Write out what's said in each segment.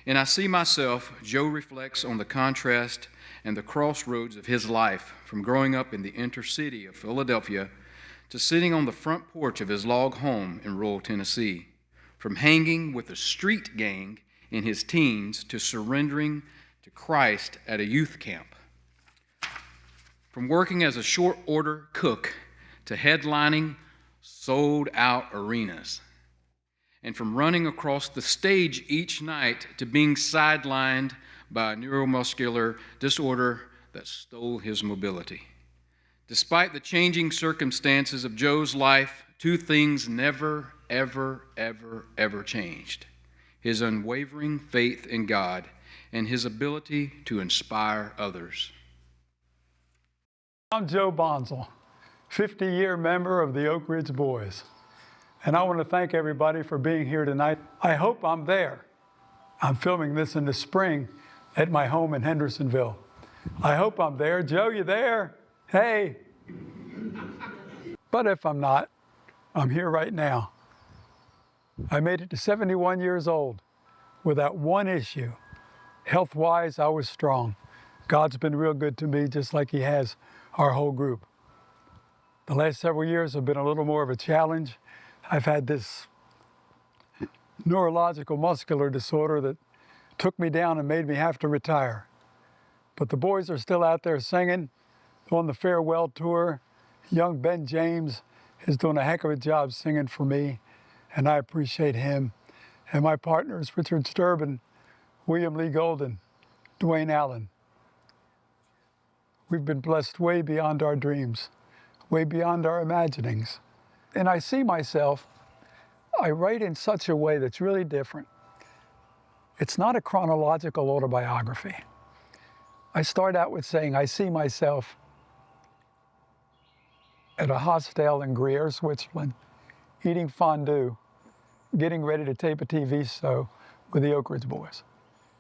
And I see myself, Joe reflects on the contrast and the crossroads of his life, from growing up in the inner city of Philadelphia to sitting on the front porch of his log home in rural Tennessee, from hanging with a street gang in his teens to surrendering to Christ at a youth camp, from working as a short order cook to headlining sold-out arenas, and from running across the stage each night to being sidelined by a neuromuscular disorder that stole his mobility. Despite the changing circumstances of Joe's life, two things never, ever, ever, ever changed: his unwavering faith in God and his ability to inspire others. I'm Joe Bonsall, 50-year member of the Oak Ridge Boys. And I want to thank everybody for being here tonight. I hope I'm there. I'm filming this in the spring at my home in Hendersonville. I hope I'm there. Joe, you there? Hey. But if I'm not, I'm here right now. I made it to 71 years old without one issue. Health-wise, I was strong. God's been real good to me, just like he has our whole group. The last several years have been a little more of a challenge. I've had this neurological muscular disorder that took me down and made me have to retire. But the boys are still out there singing on the farewell tour. Young Ben James is doing a heck of a job singing for me, and I appreciate him. And my partners, Richard Sturban, William Lee Golden, Dwayne Allen. We've been blessed way beyond our dreams, way beyond our imaginings. And I see myself, I write in such a way that's really different. It's not a chronological autobiography. I start out with saying, I see myself at a hostel in Gruyere, Switzerland, eating fondue, getting ready to tape a TV show with the Oak Ridge Boys.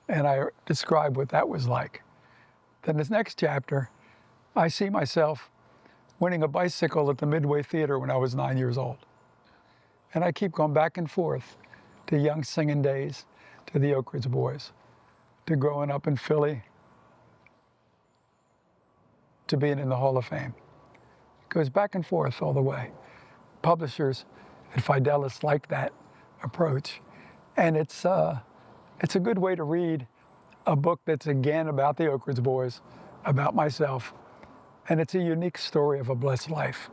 And I describe what that was like. Then this next chapter, I see myself winning a bicycle at the Midway Theater when I was 9 years old. And I keep going back and forth to young singing days, to the Oak Ridge Boys, to growing up in Philly, to being in the Hall of Fame. It goes back and forth all the way. Publishers at Fidelis like that approach. And it's a good way to read a book that's again about the Oak Ridge Boys, about myself. And it's a unique story of a blessed life.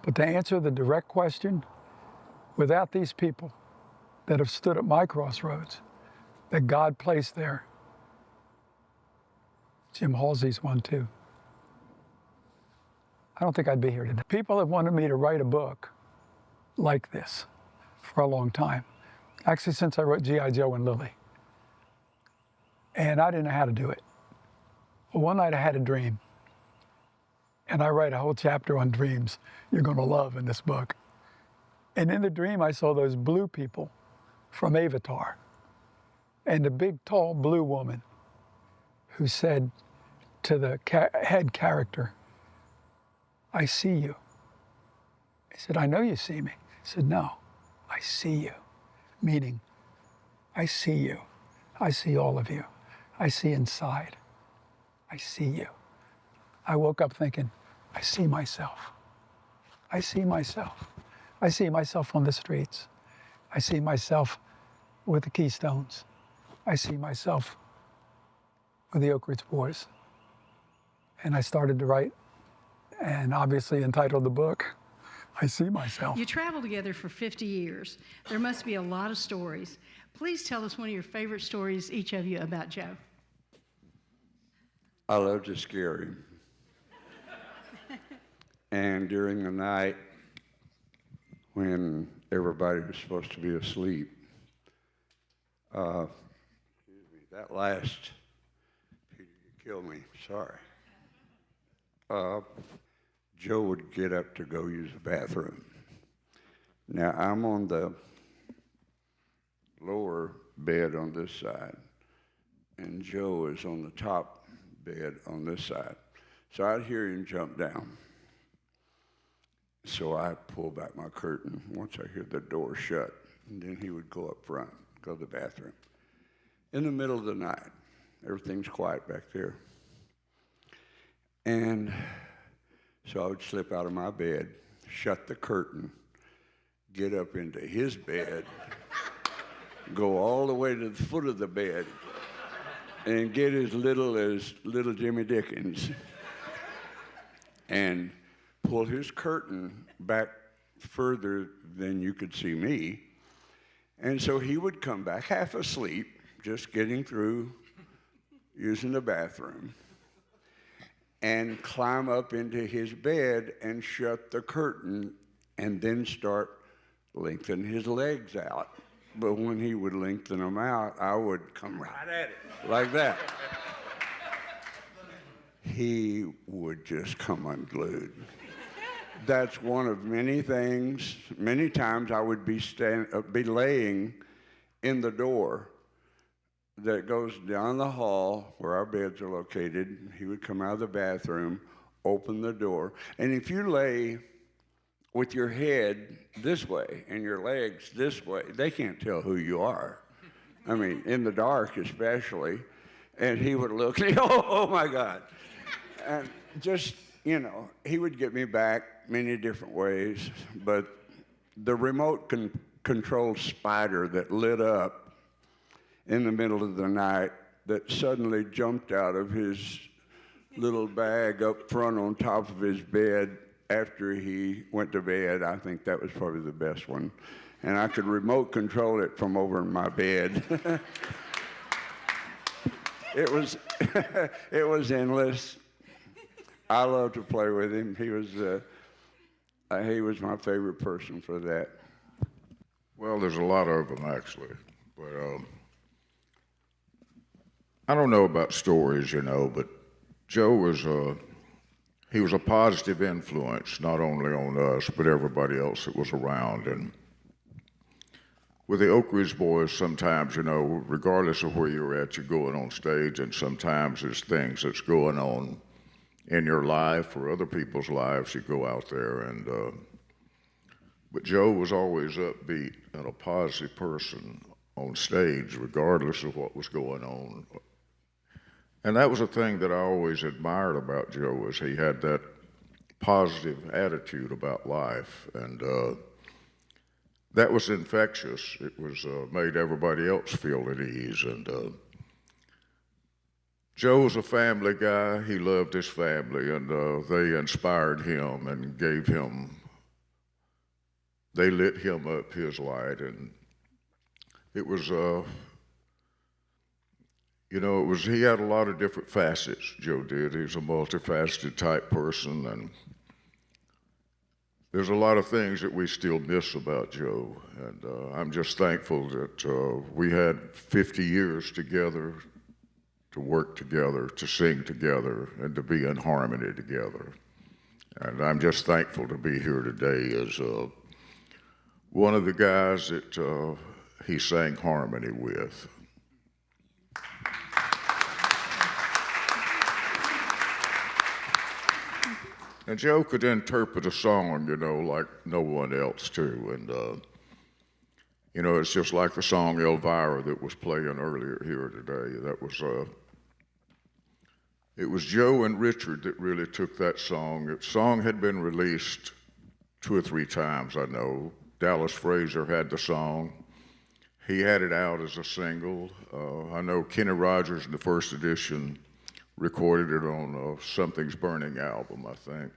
But to answer the direct question, without these people that have stood at my crossroads, that God placed there, Jim Halsey's one too, I don't think I'd be here today. People have wanted me to write a book like this for a long time. Actually, since I wrote G.I. Joe and Lily. And I didn't know how to do it. Well, one night I had a dream. And I write a whole chapter on dreams you're going to love in this book. And in the dream, I saw those blue people from Avatar. And a big, tall blue woman who said to the head character, I see you. He said, I know you see me. He said, no, I see you. Meaning, I see you. I see all of you. I see inside. I see you. I woke up thinking, I see myself. I see myself. I see myself on the streets. I see myself with the Keystones. I see myself with the Oak Ridge Boys. And I started to write, and obviously entitled the book, I See Myself. You traveled together for 50 years. There must be a lot of stories. Please tell us one of your favorite stories, each of you, about Joe. I love to scare him. And during the night, when everybody was supposed to be asleep, that last, Peter, you killed me, sorry. Joe would get up to go use the bathroom. Now, I'm on the lower bed on this side, and Joe is on the top bed on this side. So I'd hear him jump down. So I pull back my curtain once I hear the door shut, and then he would go up front, go to the bathroom. in the middle of the night. Everything's quiet back there. And so I would slip out of my bed, shut the curtain, get up into his bed, go all the way to the foot of the bed, and get as little Jimmy Dickens, and pull his curtain back further than you could see me. And so he would come back half asleep, just getting through using the bathroom, and climb up into his bed and shut the curtain and then start lengthening his legs out. But when he would lengthen them out, I would come right at it, like that. He would just come unglued. That's one of many things. Many times I would be laying in the door that goes down the hall where our beds are located. He would come out of the bathroom, open the door, and if you lay with your head this way and your legs this way, they can't tell who you are. I mean, in the dark especially. And he would look, oh my God. And just, he would get me back many different ways, but the remote control spider that lit up in the middle of the night that suddenly jumped out of his little bag up front on top of his bed after he went to bed, I think that was probably the best one. And I could remote control it from over in my bed. It was endless. I loved to play with him. He was my favorite person for that. Well, there's a lot of them actually, but I don't know about stories, but Joe was he was a positive influence, not only on us, but everybody else that was around. And with the Oak Ridge Boys, sometimes, regardless of where you're at, you're going on stage, and sometimes there's things that's going on in your life or other people's lives. You go out there, and but Joe was always upbeat and a positive person on stage, regardless of what was going on. And that was a thing that I always admired about Joe, is he had that positive attitude about life, and that was infectious. It was made everybody else feel at ease. And Joe was a family guy. He loved his family, and they inspired him and they lit him up his light, and it was he had a lot of different facets, Joe did. He was a multifaceted type person, and there's a lot of things that we still miss about Joe. And I'm just thankful that we had 50 years together, to work together, to sing together, and to be in harmony together. And I'm just thankful to be here today as one of the guys that he sang harmony with. And Joe could interpret a song, like no one else, too. And, it's just like the song Elvira that was playing earlier here today. That was, it was Joe and Richard that really took that song. The song had been released 2 or 3 times, I know. Dallas Fraser had the song. He had it out as a single. I know Kenny Rogers in the first edition recorded it on Something's Burning album, I think.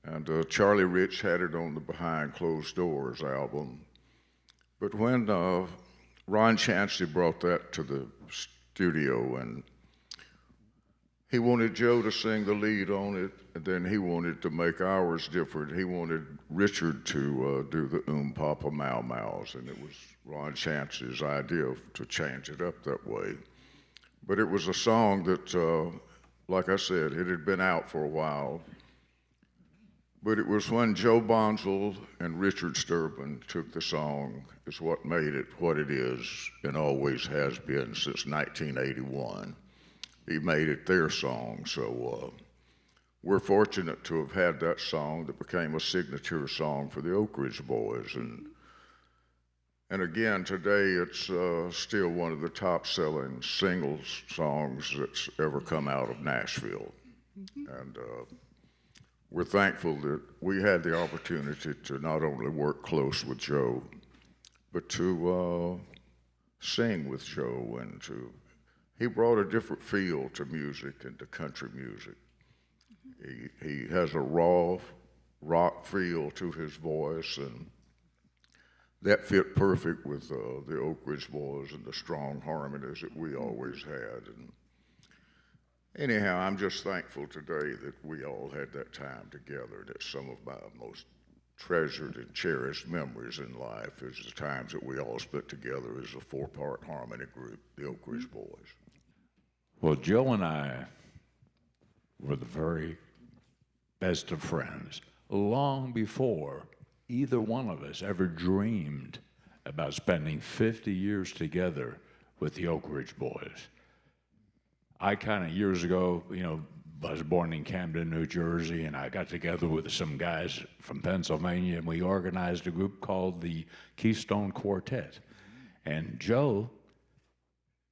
And Charlie Rich had it on the Behind Closed Doors album. But when Ron Chancey brought that to the studio, and he wanted Joe to sing the lead on it, and then he wanted to make ours different. He wanted Richard to do the Papa Mau Maus, and it was Ron Chancey's idea to change it up that way. But it was a song that, like I said, it had been out for a while. But it was when Joe Bonsall and Richard Sturban took the song is what made it what it is and always has been since 1981. He made it their song, so we're fortunate to have had that song that became a signature song for the Oak Ridge Boys. And And again, today it's still one of the top-selling singles songs that's ever come out of Nashville. And we're thankful that we had the opportunity to not only work close with Joe, but to sing with Joe, and he brought a different feel to music and to country music. He has a raw rock feel to his voice, and that fit perfect with the Oak Ridge Boys and the strong harmonies that we always had. And anyhow, I'm just thankful today that we all had that time together. That's some of my most treasured and cherished memories in life, is the times that we all spent together as a four-part harmony group, the Oak Ridge Boys. Well, Joe and I were the very best of friends long before either one of us ever dreamed about spending 50 years together with the Oak Ridge Boys. I kind of years ago, I was born in Camden, New Jersey, and I got together with some guys from Pennsylvania, and we organized a group called the Keystone Quartet. And Joe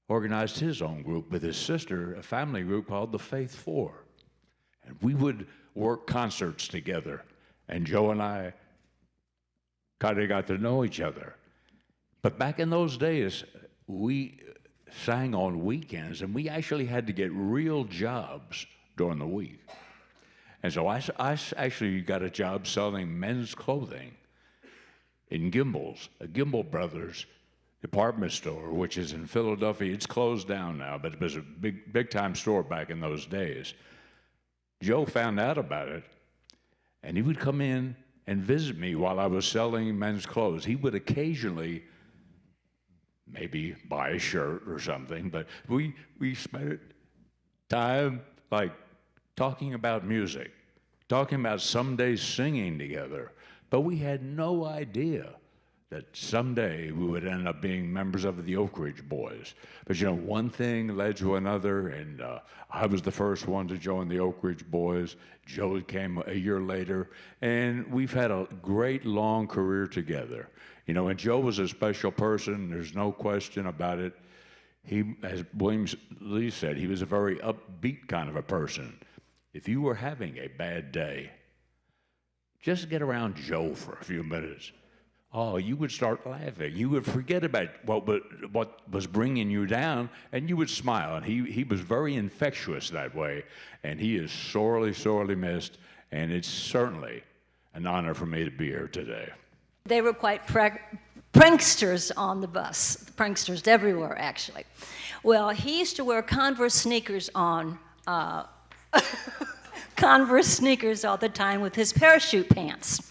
organized his own group with his sister, a family group called the Faith Four. And we would work concerts together, and Joe and I kind of got to know each other. But back in those days, we sang on weekends, and we actually had to get real jobs during the week. And so I actually got a job selling men's clothing in Gimbel's, a Gimbel Brothers department store, which is in Philadelphia. It's closed down now, but it was a big time store back in those days. Joe found out about it, and he would come in and visit me while I was selling men's clothes. He would occasionally maybe buy a shirt or something, but we spent time like talking about music, talking about some days singing together, but we had no idea that someday we would end up being members of the Oak Ridge Boys. But one thing led to another, and I was the first one to join the Oak Ridge Boys. Joe came a year later, and we've had a great long career together. And Joe was a special person, there's no question about it. He, as William Lee said, he was a very upbeat kind of a person. If you were having a bad day, just get around Joe for a few minutes. Oh, you would start laughing. You would forget about what was bringing you down, and you would smile. And he was very infectious that way, and he is sorely, sorely missed, and it's certainly an honor for me to be here today. They were quite pranksters on the bus, pranksters everywhere, actually. Well, he used to wear Converse sneakers on, Converse sneakers all the time with his parachute pants.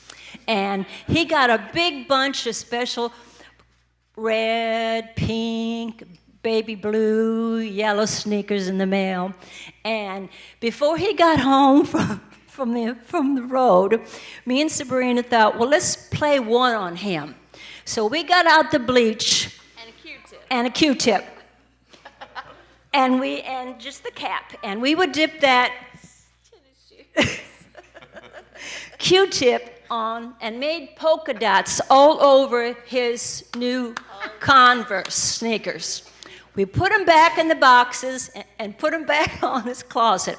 And he got a big bunch of special red, pink, baby blue, yellow sneakers in the mail. And before he got home from the road, me and Sabrina thought, well, let's play one on him. So we got out the bleach and a Q-tip. And just the cap. And we would dip that Q-tip on and made polka dots all over his new Converse sneakers. We put them back in the boxes and put them back on his closet.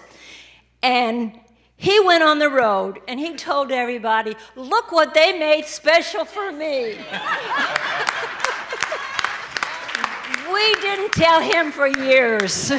And he went on the road and he told everybody, look what they made special for me. We didn't tell him for years.